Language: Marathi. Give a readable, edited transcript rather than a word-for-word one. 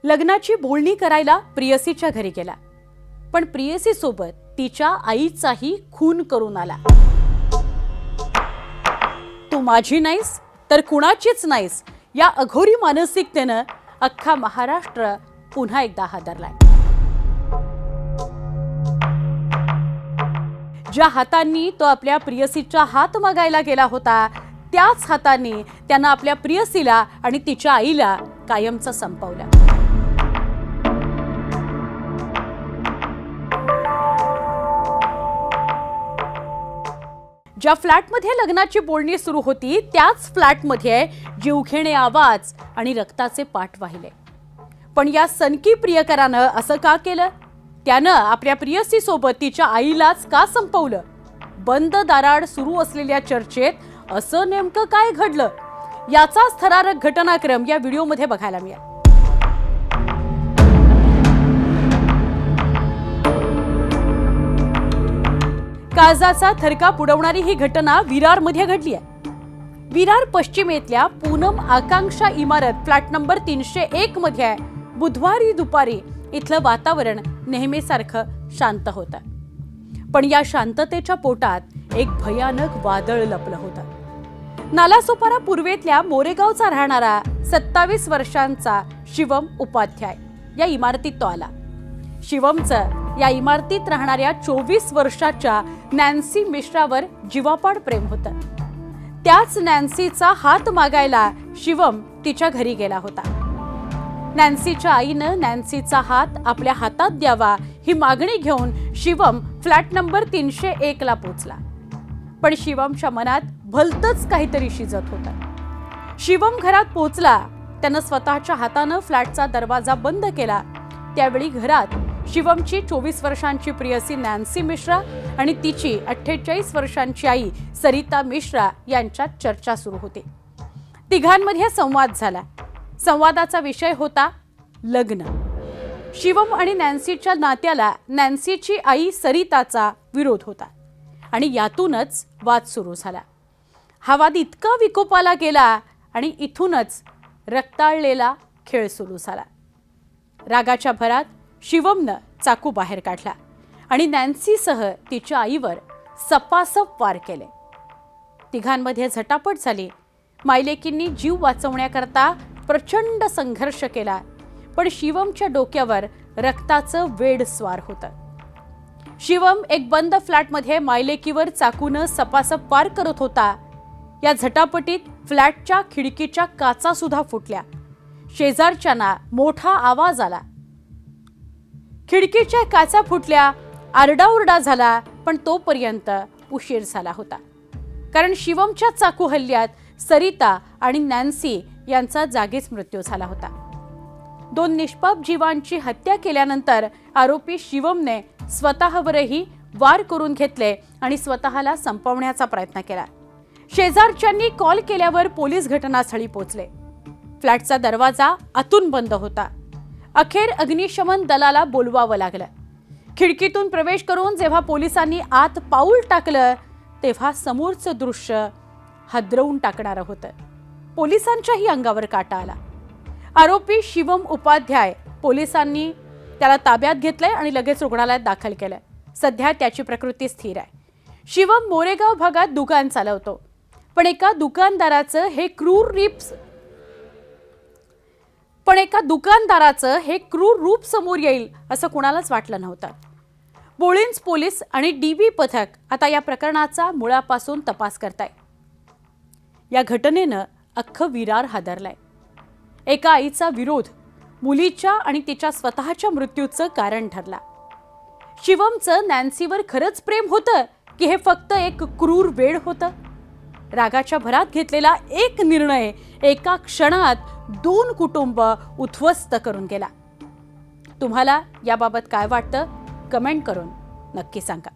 लग्नाची बोलणी करायला प्रियसीच्या घरी गेला, पण प्रियसी सोबत तिच्या आईचाही खून करून आला. तू माझी नाहीस तर कुणाचीच नाहीस या अघोरी मानसिकतेनं अख्खा महाराष्ट्र पुन्हा एकदा हादरलाय. ज्या हातांनी तो आपल्या प्रियसीचा हात मागायला गेला होता, त्याच हातांनी त्यानं आपल्या प्रियसीला आणि तिच्या आईला कायमचं संपवलं. ज्या फ्लॅटमध्ये लग्नाची बोलणी सुरू होती, त्याच फ्लॅटमध्ये जीवघेणे आवाज आणि रक्ताचे पाठ वाहिले. पण या सनकी प्रियकरानं असं का केलं? त्यानं आपल्या प्रियसी सोबत तिच्या आईलाच का संपवलं? बंद दाराआड सुरू असलेल्या चर्चेत असं नेमकं काय घडलं, याचाच थरारक घटनाक्रम या व्हिडिओमध्ये बघायला मिळाला. काळजाचा थरकाप उडवणारी ही घटना विरारमध्ये घडली आहे. विरार पश्चिमेतल्या पूनम आकांक्षा इमारत फ्लॅट नंबर 301 मध्ये बुधवारी दुपारी इथलं वातावरण नेहमीसारखं शांत होतं. पण या शांततेच्या पोटात एक भयानक वादळ लपलं होतं. नालासोपारा पूर्वेतल्या मोरेगावचा राहणारा 27 वर्षांचा शिवम उपाध्याय या इमारतीत तो आला. शिवमचं या इमारतीत राहणाऱ्या 24 वर्षाच्या नॅन्सी मिश्रावर जीवापाड प्रेम होतं. त्याच नॅन्सीचा हात मागायला शिवम तिच्या घरी गेला होता. नॅन्सीच्या आईनं नॅन्सीचा हात आपल्या हातात द्यावा ही मागणी घेऊन शिवम फ्लॅट नंबर 301 ला पोहोचला. पण शिवमच्या मनात भलतंच काहीतरी शिजत होतं. शिवम घरात पोहोचला. त्यानं स्वतःच्या हातानं फ्लॅटचा दरवाजा बंद केला. त्यावेळी घरात शिवमची 24 वर्षांची प्रियसी नॅन्सी मिश्रा आणि तिची 48 वर्षांची आई सरिता मिश्रा यांच्यात चर्चा सुरू होती. तिघांमध्ये संवाद झाला. संवादाचा विषय होता लग्न. शिवम आणि नॅन्सीच्या नात्याला नॅन्सीची आई सरिताचा विरोध होता आणि यातूनच वाद सुरू झाला. हा वाद इतका विकोपाला गेला आणि इथूनच रक्ताळलेला खेळ सुरू झाला. रागाच्या भरात शिवमनं चाकू बाहेर काढला आणि नॅन्सीसह तिच्या आईवर सपासप वार केले. तिघांमध्ये झटापट झाली. मायलेकींनी जीव वाचवण्याकरता प्रचंड संघर्ष केला, पण शिवमच्या डोक्यावर रक्ताचं वेड स्वार होतं. शिवम एक बंद फ्लॅटमध्ये मायलेकीवर चाकूनं सपासप वार करत होता. या झटापटीत फ्लॅटच्या खिडकीच्या काचा सुद्धा फुटल्या. शेजारच्यांना मोठा आवाज आला. खिडकीच्या काचा फुटल्या, आरडाओरडा झाला, पण तोपर्यंत उशीर झाला होता. कारण शिवमच्या चाकू हल्ल्यात सरिता आणि नॅन्सी यांचा जागीच मृत्यू झाला होता. 2 निष्पाप जीवांची हत्या केल्यानंतर आरोपी शिवमने स्वतःवरही वार करून घेतले आणि स्वतःला संपवण्याचा प्रयत्न केला. शेजारच्यांनी कॉल केल्यावर पोलीस घटनास्थळी पोहोचले. फ्लॅटचा दरवाजा आतून बंद होता. अखेर अग्निशमन दलाला बोलवावं लागलं. खिडकीतून प्रवेश करून जेव्हा पोलिसांनी आत पाऊल टाकलं, तेव्हा समोरचं दृश्य हादरवून टाकणारं होतं. पोलिसांच्याही अंगावर काटा आला. आरोपी शिवम उपाध्याय पोलिसांनी त्याला ताब्यात घेतलंय आणि लगेच रुग्णालयात दाखल केलंय. सध्या त्याची प्रकृती स्थिर आहे. शिवम मोरेगाव भागात दुकान चालवतो, पण एका दुकानदाराचं हे क्रूर रूप समोर येईल असं कुणालाच वाटलं नव्हतं. बोळिंज पोलीस आणि DB पथक आता या प्रकरणाचा मुळापासून तपास करताय. या घटनेनं अख्खं विरार हादरलाय. एका आईचा विरोध मुलीच्या आणि तिच्या स्वतःच्या मृत्यूचं कारण ठरला. शिवमचं नॅन्सीवर खरंच प्रेम होतं की हे फक्त एक क्रूर वेड होतं? रागाच्या भरात घेतलेला एक निर्णय एका क्षणात 2 कुटुंब उद्ध्वस्त करून गेला. तुम्हाला याबाबत काय वाटतं? कमेंट करून नक्की सांगा.